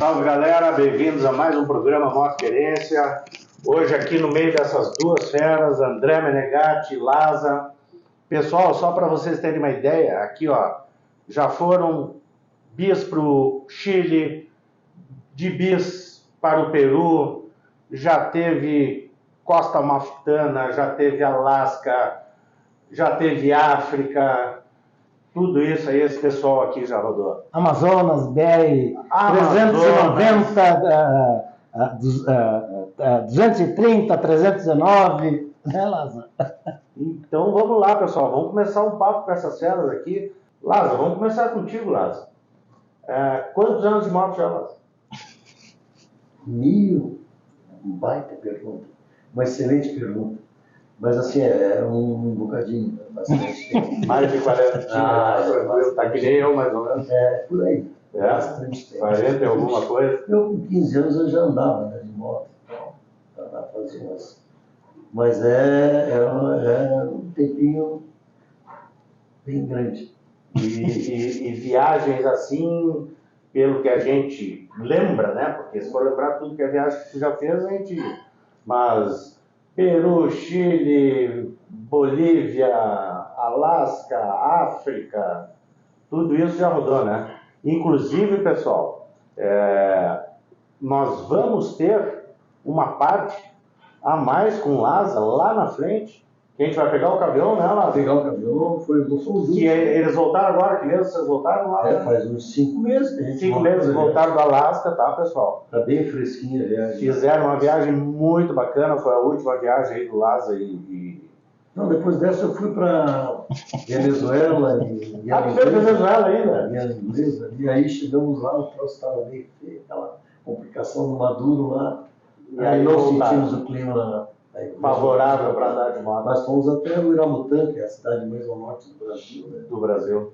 Salve galera, bem-vindos a mais um programa Moto Querência. Hoje aqui no meio dessas duas feras, André Menegatti e Laza. Pessoal, só para vocês terem uma ideia, aqui ó, já foram bis para o Chile, de bis para o Peru, já teve Costa Amalfitana, já teve Alasca, já teve África. Tudo isso aí, esse pessoal aqui já rodou. Amazonas, BR, 390, 230, 319, né, Lázaro? Então vamos lá, pessoal, vamos começar um papo com essas feras aqui. Lázaro, vamos começar contigo, Lázaro. Quantos anos de moto já, Lázaro? 1000, baita pergunta, uma excelente pergunta. Mas assim, é um bocadinho, bastante tempo. Mais de 40 anos, tá que nem eu, mais ou menos. Por aí, bastante tempo. 40 e alguma coisa. Eu com 15 anos eu já andava, né, de moto, para fazer umas... Mas é um tempinho bem grande. E viagens assim, pelo que a gente lembra, né? Porque se for lembrar tudo que a viagem que tu já fez, a gente... Mas... Peru, Chile, Bolívia, Alasca, África, tudo isso já rodou, né? Inclusive, pessoal, nós vamos ter uma parte a mais com o Laza lá na frente, que a gente vai pegar o caminhão, né, Laza? Pegar o caminhão, foi o Sul. Que eles voltaram agora, que mesmo vocês voltaram lá? Faz uns 5 meses que a gente 5 meses voltaram do Alasca, tá, pessoal? Tá bem fresquinha a viagem. Fizeram uma viagem muito bacana, foi a última viagem aí do Laza Não, depois dessa eu fui para Venezuela e tu fez Venezuela ainda? E aí chegamos lá, o troço estava meio feio, aquela complicação do Maduro lá. E aí não voltaram. sentimos o clima Favorável para andar de moto. Mas fomos até o Iramutã, que é a cidade mais ao norte do Brasil. Né? Do Brasil.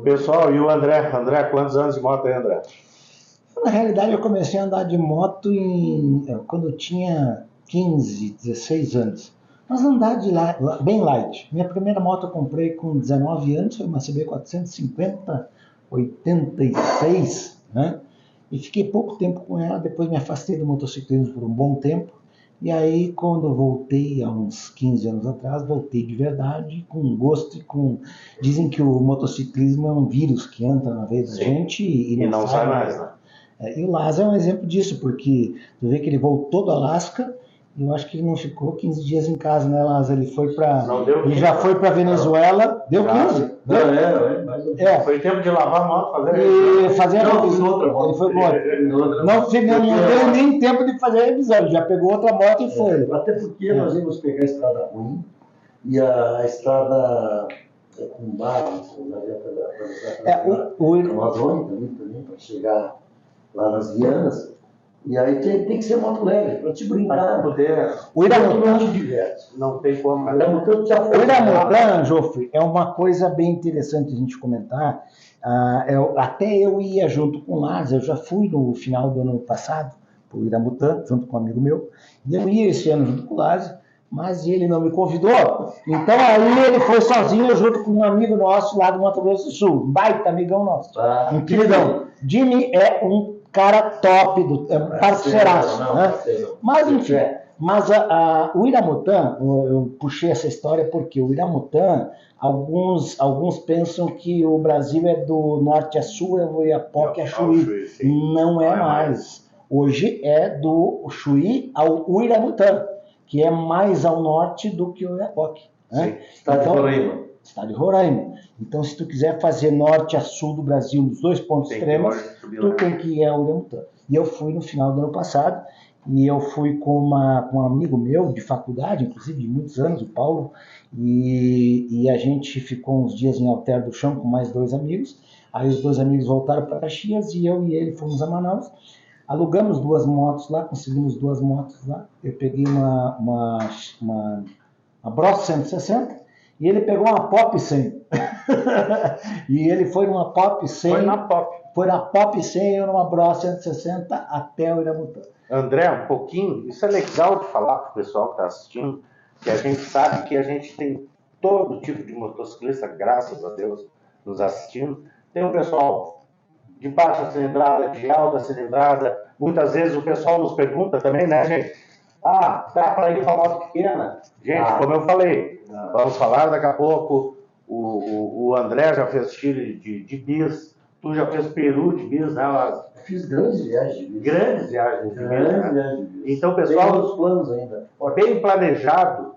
Pessoal, e o André? André, quantos anos de moto aí, André? Na realidade, eu comecei a andar de moto quando eu tinha 15, 16 anos. Mas andar bem light. Minha primeira moto eu comprei com 19 anos, foi uma CB 450, 86, né? E fiquei pouco tempo com ela, depois me afastei do motociclismo por um bom tempo. E aí, quando eu voltei, há uns 15 anos atrás, voltei de verdade, com gosto e com... Dizem que o motociclismo é um vírus que entra na vez da gente e não sai mais, né? E o Laza é um exemplo disso, porque tu vê que ele voltou do Alasca, e eu acho que ele não ficou 15 dias em casa, né, Laza? Ele foi para... Ele já foi para Venezuela, deu 15? Foi tempo de lavar a moto, fazer a revisão. Ele foi não deu nem tempo de fazer a revisão, ele já pegou outra moto e foi. Até porque nós íamos pegar a estrada ruim, e a estrada com barro, o Amazônia também, para chegar lá nas Vianas. E aí tem que ser moto leve, para te brincar. O Iramutã te diverte. Não tem como. O Iramutã, Joffre, é uma coisa bem interessante a gente comentar. Até eu ia junto com o Lázaro, eu já fui no final do ano passado para o Iramutã, junto com um amigo meu. E eu ia esse ano junto com o Lázaro, mas ele não me convidou. Então aí ele foi sozinho junto com um amigo nosso lá do Mato Grosso do Sul, um baita amigão nosso, um queridão. Jimmy é um cara top, parceiraço, né? Mas enfim, o Iramutã, eu puxei essa história porque o Iramutã, alguns pensam que o Brasil é do norte a sul, é o Oiapoque a Chuí. Não é mais. Hoje é do Chuí ao Iramutã, que é mais ao norte do que o Oiapoque. Né? Estado de Roraima. Estado de Roraima. Então, se tu quiser fazer norte a sul do Brasil, nos dois pontos extremos, tu tem que ir ao Iramutã. E eu fui no final do ano passado, e eu fui com um amigo meu de faculdade, inclusive de muitos anos, o Paulo, e a gente ficou uns dias em Alter do Chão com mais 2 amigos. Aí os 2 amigos voltaram para Caxias e eu e ele fomos a Manaus. Alugamos 2 motos lá, conseguimos 2 motos lá. Eu peguei uma Bros 160 e ele pegou uma Pop 100. E ele foi numa Pop 100. Foi na Pop 100 e numa Bros 160 até o Iramutã. André, um pouquinho, isso é legal de falar para o pessoal que está assistindo, que a gente sabe que a gente tem todo tipo de motociclista, graças a Deus, nos assistindo. Tem um pessoal de baixa cilindrada, de alta cilindrada. Muitas vezes o pessoal nos pergunta também, né, gente? Ah, dá para ir para moto pequena? Gente, como eu falei, vamos falar daqui a pouco. O André já fez Chile de bis, tu já fez Peru de bis, né, Lázaro? Fiz grandes viagens de bis. Grandes viagens de bis. Né? Então, Tem pessoal, outros planos ainda. bem planejado,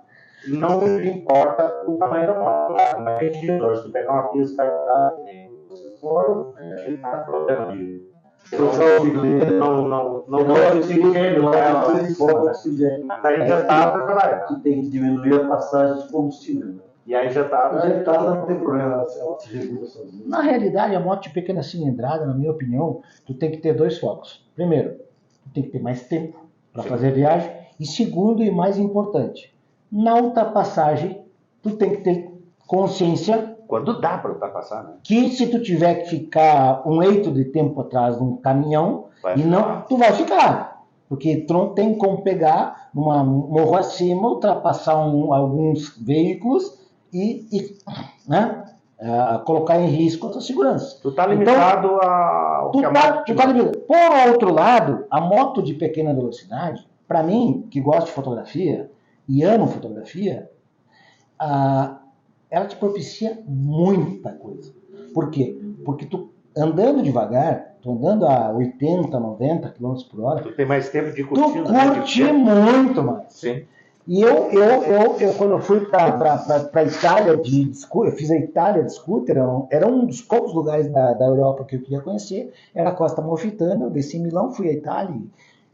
não importa o tamanho da moto. Mas se tu pegar uma pista, não tem problema de não é oxigênio, não é pouco oxigênio. Aí injetável já vai. Tu tem que diminuir a passagem de combustível. Né? E aí injetável não tem problema, ela se regula sozinha. Na realidade, a moto de pequena cilindrada, na minha opinião, tu tem que ter dois focos. Primeiro, tu tem que ter mais tempo para fazer a viagem. E segundo e mais importante, na ultrapassagem, tu tem que ter consciência quando dá para ultrapassar, né? Que se tu tiver que ficar um eito de tempo atrás de um caminhão, tu vai ficar. Porque tu não tem como pegar uma morro acima, ultrapassar alguns veículos e né, colocar em risco a tua segurança. Tu tá limitado ao que a moto tu tá limitado. Por outro lado, a moto de pequena velocidade, para mim, que gosto de fotografia e amo fotografia, ela te propicia muita coisa. Por quê? Porque tu andando devagar, tu andando a 80, 90 km por hora, tu tem mais tempo de curtir. Tu curte muito mais. Sim. E eu quando eu fui para a Itália de scooter, eu fiz a Itália de scooter, era um dos poucos lugares da Europa que eu queria conhecer, era a Costa Amalfitana, eu desci em Milão, fui à Itália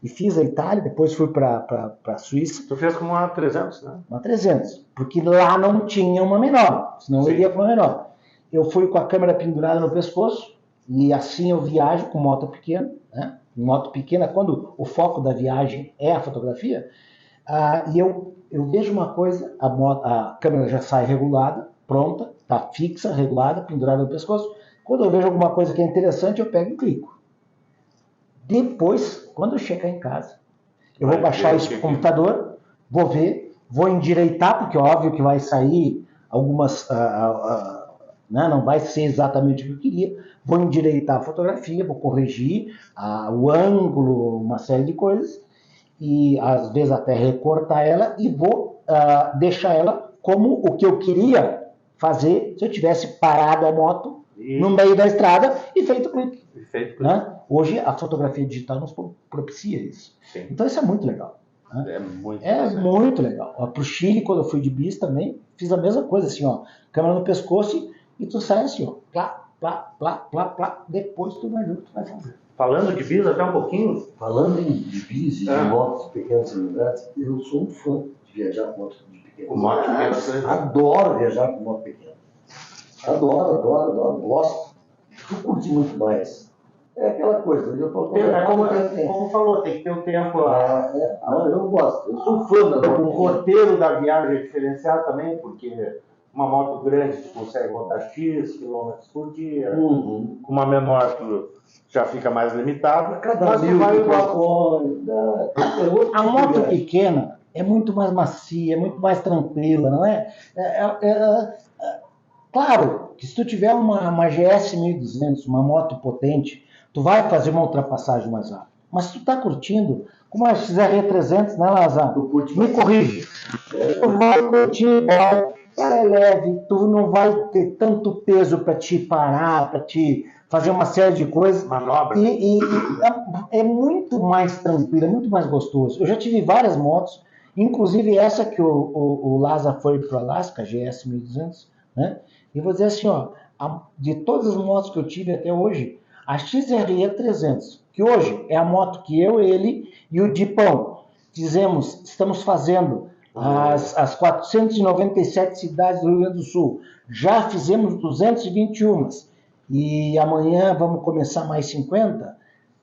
e fiz a Itália, depois fui para a Suíça. Tu fez como uma 300, né? Uma 300, porque lá não tinha uma menor, senão eu iria para uma menor. Eu fui com a câmera pendurada no pescoço e assim eu viajo com moto pequena, né? Moto pequena, quando o foco da viagem é a fotografia, e eu vejo uma coisa, a câmera já sai regulada, pronta, está fixa, regulada, pendurada no pescoço. Quando eu vejo alguma coisa que é interessante, eu pego e clico. Depois, quando eu chegar em casa, eu vou baixar isso para o computador, vou ver, vou endireitar, porque é óbvio que vai sair algumas... né, não vai ser exatamente o que eu queria. Vou endireitar a fotografia, vou corrigir o ângulo, uma série de coisas, e às vezes até recortar ela, e vou deixar ela como o que eu queria fazer se eu tivesse parado a moto no meio da estrada e feito clique. Né? Hoje a fotografia digital nos propicia isso. Sim. Então isso é muito legal. Né? É muito legal. Para o Chile, quando eu fui de bis também, fiz a mesma coisa, assim, ó, câmera no pescoço e tu sai assim, ó, plá, plá, plá, plá, plá, depois tu vai ver o que tu vai fazer. Falando de bis até um pouquinho. Falando em de bis e de motos pequenas cilindradas, eu sou um fã de viajar com motos de pequenas cilindradas. Adoro viajar com moto pequena. Adoro, gosto. Eu curti muito mais. É aquela coisa, eu tô como falou, tem que ter um tempo lá. Eu gosto, eu sou fã da moto. O roteiro da viagem é diferenciado também, porque uma moto grande tu consegue rodar X quilômetros por dia, com uma menor tu já fica mais limitado. Cada mil a moto pequena é muito mais macia, é muito mais tranquila, não é? Claro que se tu tiver uma GS 1200, uma moto potente, tu vai fazer uma ultrapassagem mais rápida. Mas se tu tá curtindo, como a XR 300, né, Lázaro? Me corrige. Tu vai curtir igual. Ela é leve, tu não vai ter tanto peso para te parar, para te fazer uma série de coisas. Manobra. E é muito mais tranquilo, é muito mais gostoso. Eu já tive várias motos, inclusive essa que o Lázaro foi para o Alasca, GS 1200, né? E vou dizer assim, ó, de todas as motos que eu tive até hoje, a XRE 300, que hoje é a moto que eu, ele e o Dipão estamos fazendo as 497 cidades do Rio Grande do Sul. Já fizemos 221 e amanhã vamos começar mais 50.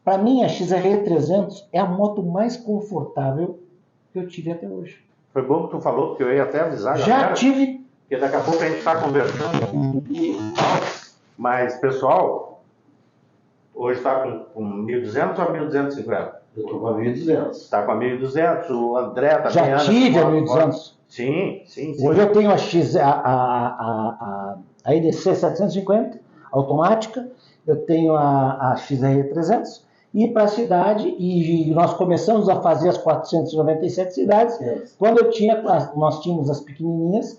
Para mim, a XRE 300 é a moto mais confortável que eu tive até hoje. Foi bom que tu falou, porque eu ia até avisar. Já tive. Porque daqui a pouco a gente está conversando. Mas, pessoal, hoje está com 1.200 ou 1.250? Eu estou com a 1.200. Está com a 1.200, o André está já tive a 1.200. Sim. Hoje eu tenho a EDC 750, automática, eu tenho a XR300, ir para a cidade, e nós começamos a fazer as 497 cidades, quando nós tínhamos as pequenininhas,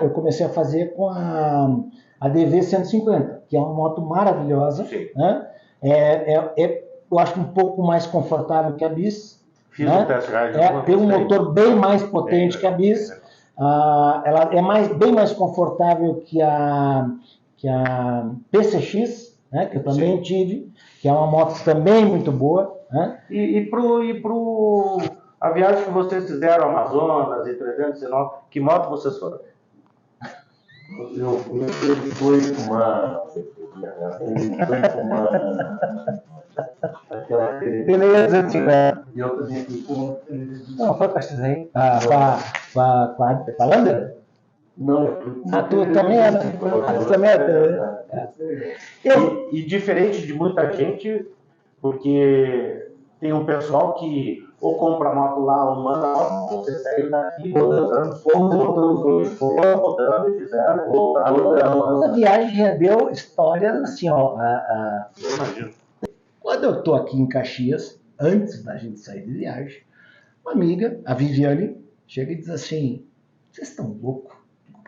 eu comecei a fazer com a DV150, que é uma moto maravilhosa, né? Eu acho um pouco mais confortável que a Bis, Fiz né? um test ride. Tem um motor bem mais potente que a Bis, ela é bem mais confortável que a PCX, né? Que eu também tive, que é uma moto também muito boa, né? A viagem que vocês fizeram, Amazonas e 309, que moto vocês foram? Eu fui com uma. Aquela. Beleza, E eu também fui com. não, foi com a XR. Com a Lander? Não, eu fui com. Tu também era. Tu também era. E diferente de muita gente, porque tem um pessoal que ou compra a moto lá, ou manda a moto, você saiu daqui, voltando e fizeram. A viagem já deu histórias assim, ó. Eu imagino. Quando eu tô aqui em Caxias, antes da gente sair de viagem, uma amiga, a Viviane, chega e diz assim: vocês estão loucos?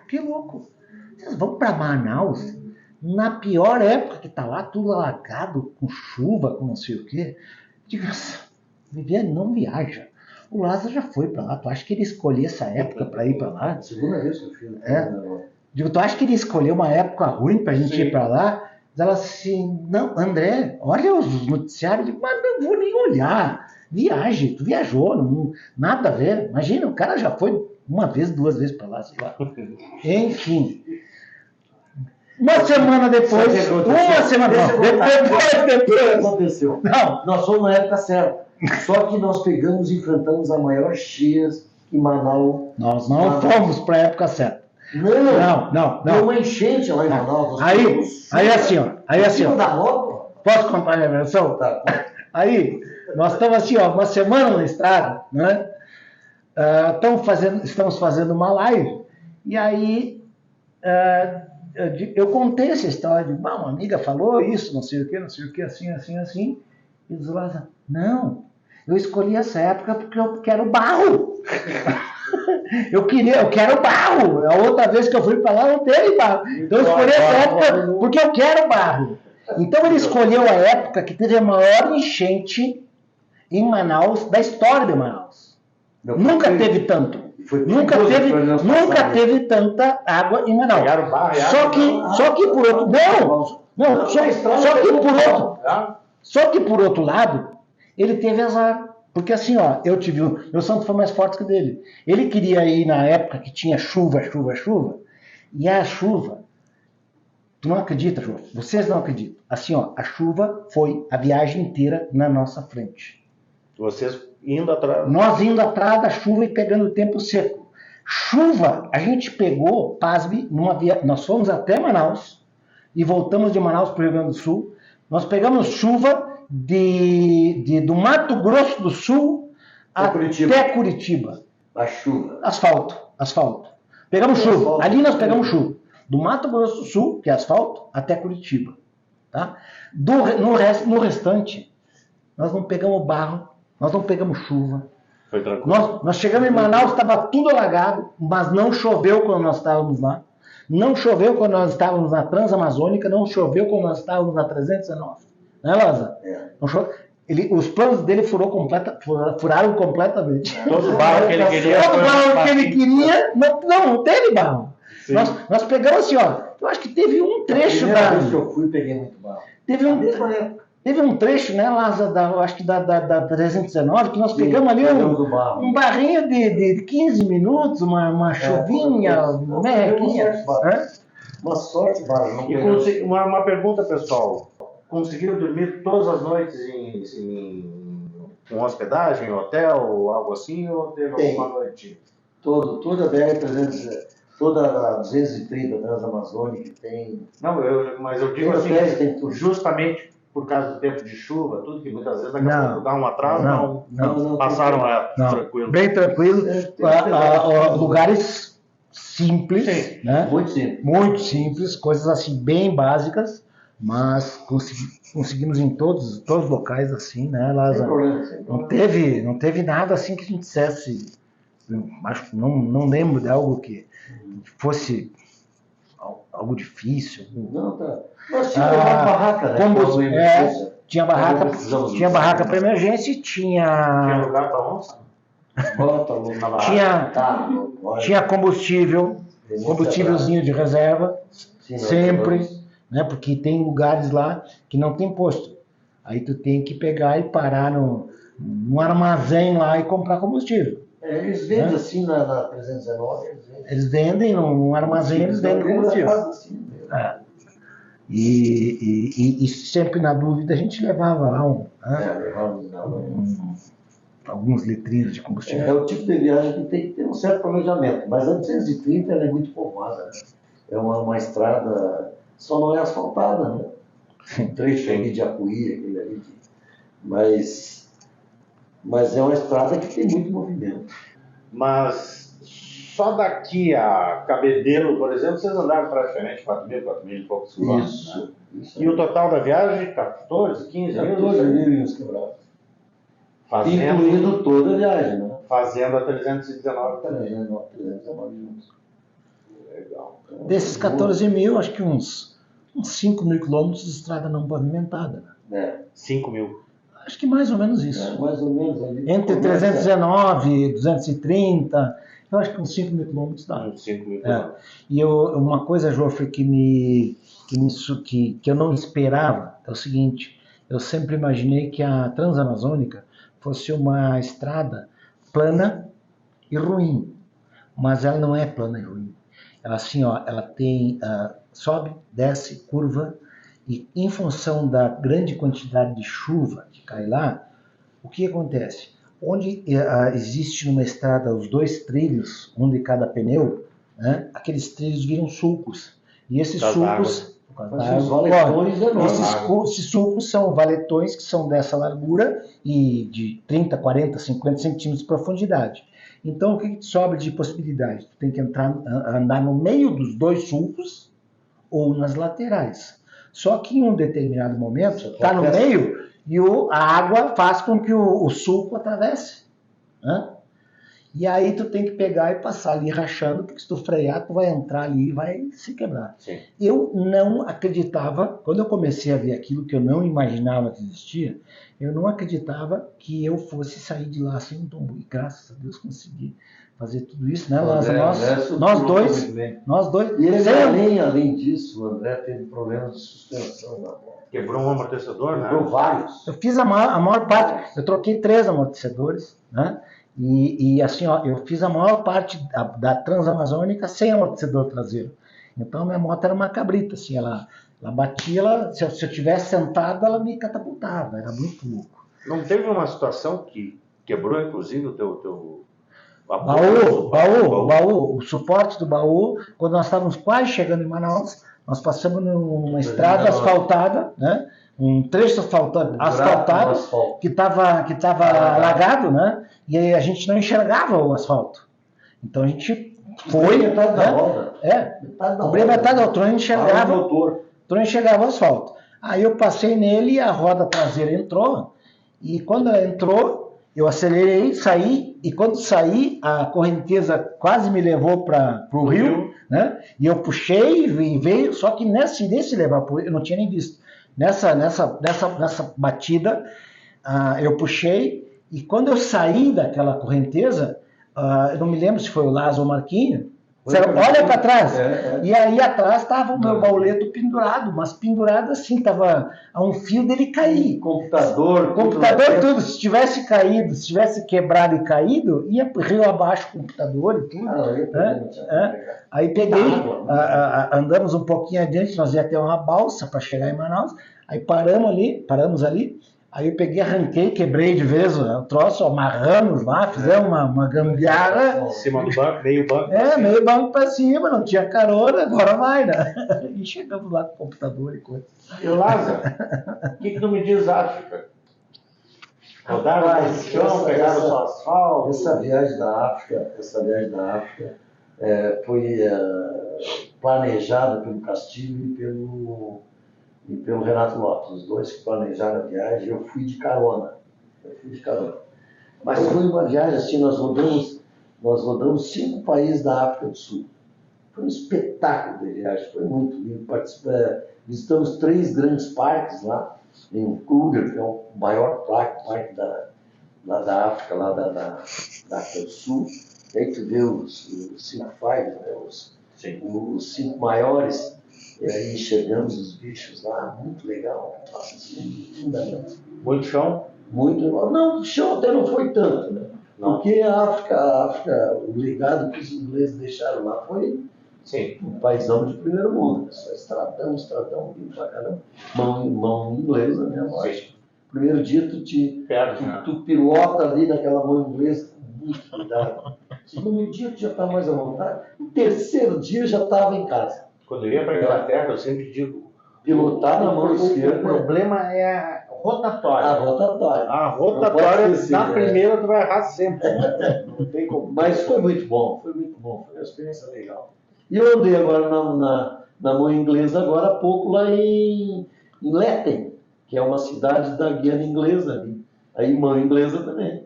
Que louco? Vocês vão para Manaus na pior época que tá lá, tudo alagado, com chuva, com não sei o quê. Digo, Viviane, não viaja. O Lázaro já foi para lá. Tu acha que ele escolheu essa época para ir para lá? Segunda vez que eu fui. Digo, tu acha que ele escolheu uma época ruim pra gente ir para lá? Diz ela assim, não, André, olha os noticiários. Eu digo, mas não vou nem olhar. Viaje, tu viajou, não, nada a ver. Imagina, o cara já foi uma vez, 2 vezes para lá, sei lá. Enfim. Uma semana depois, depois aconteceu. Não. Nós fomos na época certa. Só que nós enfrentamos a maior cheias em Manaus. Nós não fomos para a época certa. Não. Deu uma enchente lá em Manaus. Aí assim, ó. Da moto? Posso contar a minha versão? Tá. Aí, nós estamos assim, ó, uma semana na estrada, né? Estamos fazendo uma live. E aí, eu contei essa história de uma amiga falou isso, não sei o que, assim. E diz Lázaro, não, eu escolhi essa época porque eu quero barro. Eu quero barro. A outra vez que eu fui para lá, não teve barro. Então eu escolhi essa época porque eu quero barro. Então ele escolheu a época que teve a maior enchente em Manaus, da história de Manaus. Nunca teve tanto. Nunca teve tanta água em Manaus. Só que por outro só que por outro lado, ele teve azar. Porque assim, ó, meu santo foi mais forte que o dele. Ele queria ir na época que tinha chuva. E a chuva, tu não acredita, João? Vocês não acreditam. Assim, ó, a chuva foi a viagem inteira na nossa frente. Vocês indo atrás? Nós indo atrás da chuva e pegando o tempo seco. Chuva, a gente pegou, pasme, nós fomos até Manaus e voltamos de Manaus para o Rio Grande do Sul. Nós pegamos chuva do Mato Grosso do Sul até Curitiba. A chuva. Asfalto. Pegamos chuva. Ali nós pegamos chuva. Do Mato Grosso do Sul, que é asfalto, até Curitiba. Tá? No restante, nós não pegamos barro, nós não pegamos chuva. Foi tranquilo. Nós chegamos em Manaus, estava tudo alagado, mas não choveu quando nós estávamos lá. Não choveu quando nós estávamos na Transamazônica, não choveu quando nós estávamos na 319. Né, Lázaro? Os planos dele furaram completamente. Todo o barro que ele queria. Todo o barro que ele queria, não teve barro. Nós pegamos assim, ó. Eu acho que teve um trecho da. A primeira vez que eu fui, peguei muito barro. Teve um trecho, né, Lázaro, acho que da 319, que nós pegamos ali um barrinho de 15 minutos, uma chuvinha, merrequinha. Uma sorte, barro. Uma pergunta, pessoal. Conseguiram dormir todas as noites em hospedagem, hotel, ou algo assim, ou teve alguma noite? Toda a BR-300, toda a 230 Transamazônica tem. Não, mas eu digo assim, justamente por causa do tempo de chuva, tudo que muitas vezes dá um atraso, não passaram tranquilo. Bem tranquilo. Lugares simples, né? Muito simples. Muito simples, coisas assim bem básicas. mas conseguimos em todos os locais assim, né, Lázaro? Não teve nada assim que a gente dissesse, acho que não lembro de algo que fosse algo difícil. Não, tá. Nós tínhamos uma barraca, né? Tinha barraca para emergência e Tinha lugar para onça? Tinha combustívelzinho de reserva, sempre, né? Porque tem lugares lá que não tem posto. Aí tu tem que pegar e parar num armazém lá e comprar combustível. Eles vendem assim na 319. Eles vendem num armazém, eles vendem combustível. E sempre na dúvida a gente levava lá alguns litrinhos de combustível. É o tipo de viagem que tem que ter um certo planejamento, mas a 230 ela é muito povoada. Né? É uma estrada, só não é asfaltada, né? Um trecho ali de Apuí, aquele ali. Mas é uma estrada que tem muito movimento. Mas só daqui a Cabedelo, por exemplo, vocês andaram praticamente 4.000 e poucos quilômetros. Né? Isso. E o total da viagem, 14, 15 mil? 14 mil e uns quebrados. Incluindo toda a viagem, né? Fazendo a 319 também. 319 juntos. Legal. Desses 14 mil, acho que uns 5 mil quilômetros de estrada não pavimentada. Né? 5 mil. Acho que mais ou menos isso. Mais ou menos ali. Entre 319 e 230, eu acho que uns 5 mil quilômetros dá. 5 mil quilômetros. E uma coisa, Joffre, que eu não esperava é o seguinte: eu sempre imaginei que a Transamazônica fosse uma estrada plana e ruim, mas ela não é plana e ruim. Ela assim, ela tem sobe, desce, curva, e em função da grande quantidade de chuva que cai lá, o que acontece? Onde existe numa estrada os 2 trilhos, um de cada pneu, né, aqueles trilhos viram sulcos, e esses sulcos esses sulcos são valetões que são dessa largura e de 30, 40, 50 centímetros de profundidade. Então, o que sobra de possibilidade? Tu tem que andar no meio dos 2 sulcos ou nas laterais. Só que em um determinado momento, está no meio e a água faz com que o sulco atravesse. Né? E aí tu tem que pegar e passar ali rachando, porque se tu frear, tu vai entrar ali e vai se quebrar. Sim. Eu não acreditava, quando eu comecei a ver aquilo que eu não imaginava que existia, eu não acreditava que eu fosse sair de lá sem um tombo. E graças a Deus consegui fazer tudo isso, né, Lázaro? Nós dois. E ele, além disso, o André teve problemas de suspensão na moto. Quebrou um amortecedor, né? Quebrou vários. Eu fiz a maior parte, eu troquei 3 amortecedores, né? E assim, eu fiz a maior parte da Transamazônica sem amortecedor traseiro. Então, minha moto era uma cabrita, assim, ela batia, se eu tivesse sentado, ela me catapultava, era muito louco. Não teve uma situação que quebrou, inclusive, o teu baú, o suporte do baú, quando nós estávamos quase chegando em Manaus, nós passamos numa estrada asfaltada, né? Um trecho asfaltado que estava alagado, né? E aí a gente não enxergava o asfalto. Então a gente foi, metade da roda. Cobria metade da roda, não enxergava o asfalto. Aí eu passei nele e a roda traseira entrou, e quando ela entrou, eu acelerei, saí, e quando saí, a correnteza quase me levou para o rio, né? E eu puxei e veio, só que nesse levar para o rio, eu não tinha nem visto. Nessa batida, eu puxei, e quando eu saí daquela correnteza, eu não me lembro se foi o Lázaro ou o Marquinho, olha para trás, e aí atrás estava o meu bauleto pendurado, mas pendurado assim, estava a um fio dele cair. Computador tudo, se tivesse caído, se tivesse quebrado e caído, ia rio abaixo o computador e tudo. Aí peguei, andamos um pouquinho adiante, nós ia ter uma balsa para chegar em Manaus, aí paramos ali, aí eu peguei, arranquei, quebrei de vez o troço, amarramos lá, fizemos uma gambiarra. Em cima do banco, meio banco. Meio banco para cima, não tinha carona, agora vai, né? E chegamos lá com o computador e coisa. E Lázaro, o que tu me diz, África? Rodaram no chão, pegaram só asfalto? Essa viagem da África foi planejada pelo Castilho e e pelo Renato Lopes, os dois que planejaram a viagem. Eu fui de carona. Mas foi uma viagem assim, nós rodamos 5 países da África do Sul. Foi um espetáculo de viagem, foi muito lindo. Visitamos 3 grandes parques lá, em Kruger, que é o maior parque da África, lá da África do Sul. E aí tu vê os 5 fires, né, os 5 maiores, e aí chegamos os bichos lá, muito legal. Nossa, assim, lindamente. Muito chão? Muito. Não, o chão até não foi tanto, né? Não. Porque a África, o legado que os ingleses deixaram lá foi um paizão de primeiro mundo. Só estradão, lindo pra caramba. Mão inglesa mesmo, acho. Primeiro dia tu pilota ali naquela mão inglesa com muito cuidado. Segundo dia tu já está mais à vontade. O terceiro dia já estava em casa. Quando eu ia para a Inglaterra, eu sempre digo, pilotar na mão esquerda. O problema é a rotatória. A rotatória, na primeira tu vai errar sempre. Não tem como. Mas foi muito bom. Foi uma experiência legal. E eu andei agora na mão inglesa agora há pouco lá em Letten, que é uma cidade da Guiana Inglesa ali. Aí mão inglesa também.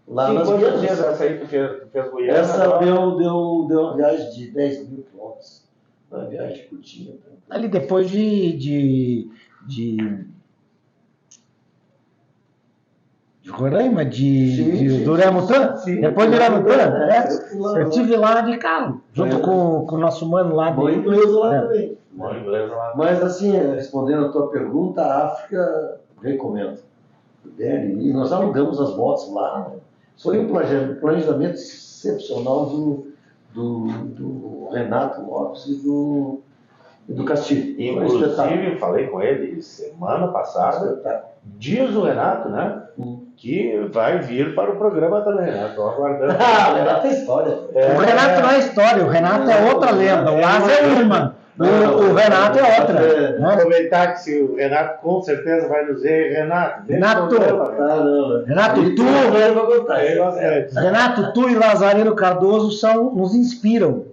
Lá nas quantos dias essa aí tu fez Guiana? Essa deu uma viagem de 10 mil quilômetros. Uma viagem curtinha. Ali depois de Roraima, do Uramutã? Depois de Uramutã, eu estive lá de carro, junto com o nosso mano lá. Mão inglesa lá também. Mas assim, respondendo a tua pergunta, a África, recomendo. E nós alugamos as motos lá. Né? Foi um planejamento excepcional do Renato Lopes e do Castilho. Inclusive, falei com ele semana passada. Diz o Renato, né? Que vai vir para o programa também, né? Estou aguardando. O Renato é história. O Renato não é história, o Renato é outra lenda. O Lázaro é uma. O Renato é outra. Vou comentar que se o Renato com certeza vai nos ver, Renato, tu e Lazareno Cardoso nos inspiram.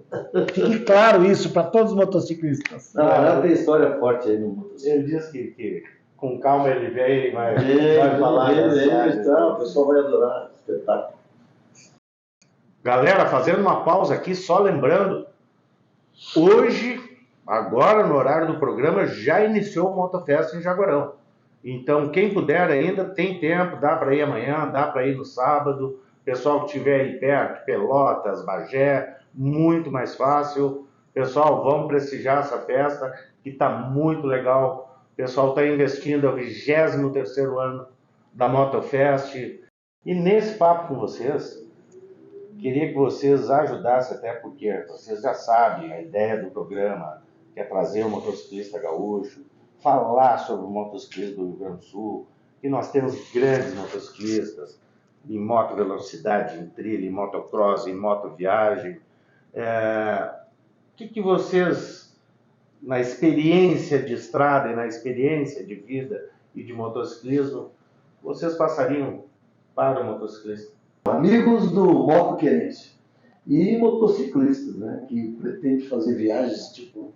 Fique claro isso para todos os motociclistas. Renato tem história forte aí no motociclismo. Ele diz que com calma ele vem e vai falar. O pessoal vai adorar. Espetáculo. Galera, fazendo uma pausa aqui, só lembrando, hoje, agora no horário do programa, já iniciou o Motofest em Jaguarão. Então, quem puder ainda, tem tempo, dá para ir amanhã, dá para ir no sábado. Pessoal que estiver aí perto, Pelotas, Bagé, muito mais fácil. Pessoal, vamos prestigiar essa festa, que está muito legal. O pessoal está investindo, é o 23º ano da Motofest. E nesse papo com vocês, queria que vocês ajudassem, até porque vocês já sabem a ideia do programa, que é trazer o motociclista gaúcho, falar sobre o motociclismo do Rio Grande do Sul, e nós temos grandes motociclistas em moto velocidade, em trilha, em motocross, em motoviagem. O que vocês, na experiência de estrada e na experiência de vida e de motociclismo, vocês passariam para o motociclista? Amigos do Motoquerência e motociclistas, né, que pretendem fazer viagens tipo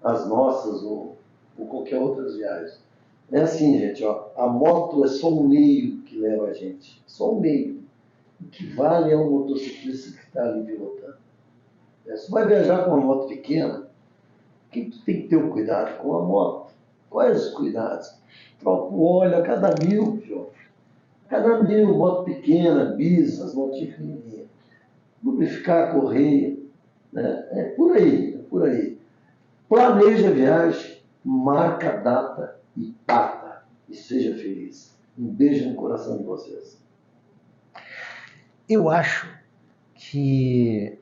as nossas ou qualquer outras viagens. É assim, gente, a moto é só um meio que leva a gente, só um meio. O que vale é o motociclista que está ali pilotando. Você vai viajar com uma moto pequena, o que tu tem que ter um cuidado com a moto? Quais os cuidados? Troca o óleo a cada 1000, João. Cada 1000, moto pequena, bis, as motinhas pequenininhas. Lubrificar a correia, né? É por aí. Planeje a viagem, marca a data e parta. E seja feliz. Um beijo no coração de vocês. Eu acho que...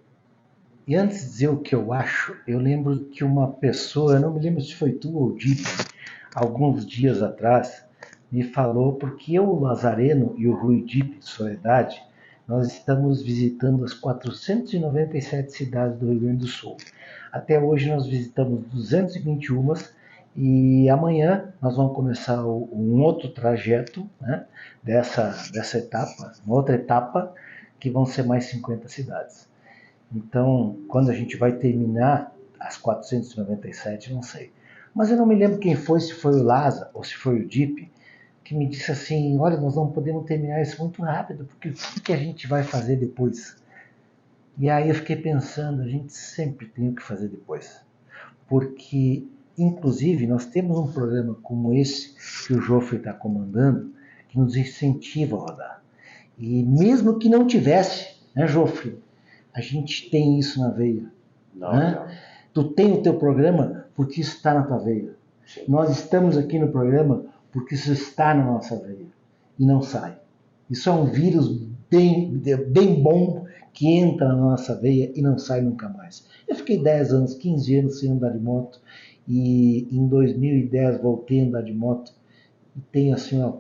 E antes de dizer o que eu acho, eu lembro que uma pessoa, eu não me lembro se foi tu ou Dipe, alguns dias atrás, me falou, porque eu, o Lazareno e o Rui Dipe, de Soledade, nós estamos visitando as 497 cidades do Rio Grande do Sul. Até hoje nós visitamos 221 e amanhã nós vamos começar um outro trajeto, né, dessa etapa, uma outra etapa, que vão ser mais 50 cidades. Então, quando a gente vai terminar as 497, não sei. Mas eu não me lembro quem foi, se foi o Lázaro ou se foi o Dipe, que me disse assim, olha, nós não podemos terminar isso muito rápido, porque o que a gente vai fazer depois? E aí eu fiquei pensando, a gente sempre tem o que fazer depois. Porque, inclusive, nós temos um programa como esse que o Joffre está comandando, que nos incentiva a rodar. E mesmo que não tivesse, né, Joffre? A gente tem isso na veia. Não. Tu tem o teu programa porque isso está na tua veia. Sim. Nós estamos aqui no programa porque isso está na nossa veia e não sai. Isso é um vírus bem bom que entra na nossa veia e não sai nunca mais. Eu fiquei 10 anos, 15 anos sem andar de moto e em 2010 voltei a andar de moto e tenho assim, ó,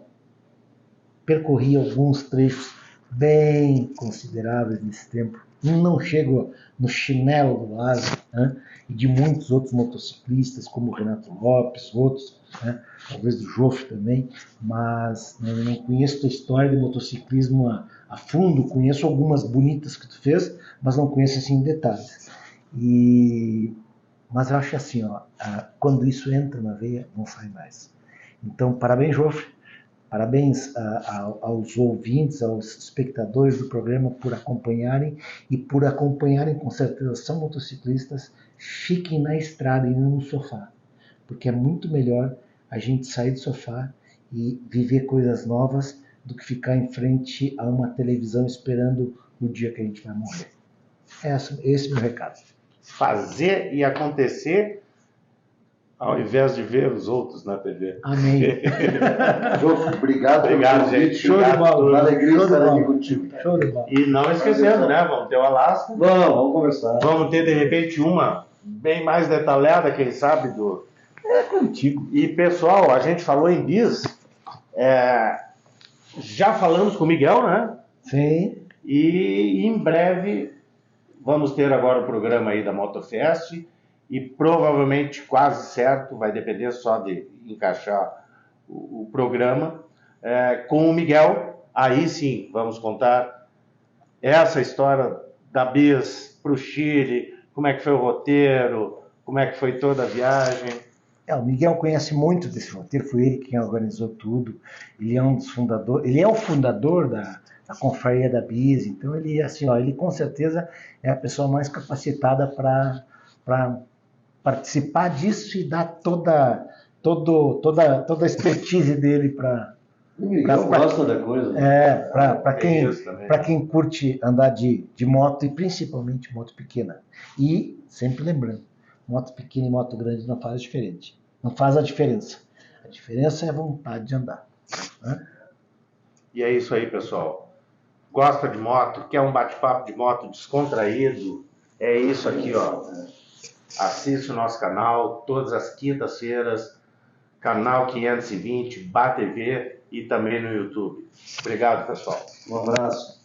percorri alguns trechos bem consideráveis nesse tempo. Não chego no chinelo do Lázaro, né? E de muitos outros motociclistas, como o Renato Lopes, outros, né? Talvez do Joffre também, mas eu não conheço a história de motociclismo a fundo, conheço algumas bonitas que tu fez, mas não conheço assim em detalhes. Mas eu acho assim, ó, quando isso entra na veia, não sai mais. Então, parabéns, Joffre. Parabéns aos ouvintes, aos espectadores do programa por acompanharem e por acompanharem, com certeza, são motociclistas, fiquem na estrada e não no sofá. Porque é muito melhor a gente sair do sofá e viver coisas novas do que ficar em frente a uma televisão esperando o dia que a gente vai morrer. Esse é o meu recado. Fazer e acontecer ao invés de ver os outros na TV. Amém. Joffre, obrigado, gente. Show de bola. Uma alegria estar aqui contigo. Show de bola. E não esquecendo, né? Vamos ter o Alasca. Vamos conversar. Vamos ter, de repente, uma bem mais detalhada, quem sabe, É contigo. E, pessoal, a gente falou em bis. Já falamos com o Miguel, né? Sim. E em breve vamos ter agora o programa aí da Motofest. E provavelmente, quase certo, vai depender só de encaixar o programa, com o Miguel. Aí sim, vamos contar essa história da bis para o Chile, como é que foi o roteiro, como é que foi toda a viagem. O Miguel conhece muito desse roteiro, foi ele quem organizou tudo. Ele é um dos fundadores, ele é o fundador da confraria da bis, então ele, assim, ó, ele com certeza é a pessoa mais capacitada para participar disso e dar toda a expertise dele para... gosta da coisa. Para quem curte andar de moto e principalmente moto pequena. E, sempre lembrando, moto pequena e moto grande não faz a diferença. A diferença é a vontade de andar. Né? E é isso aí, pessoal. Gosta de moto, quer um bate-papo de moto descontraído? É isso aqui, ó. Assiste o nosso canal todas as quintas-feiras, canal 520, BATV e também no YouTube. Obrigado, pessoal. Um abraço.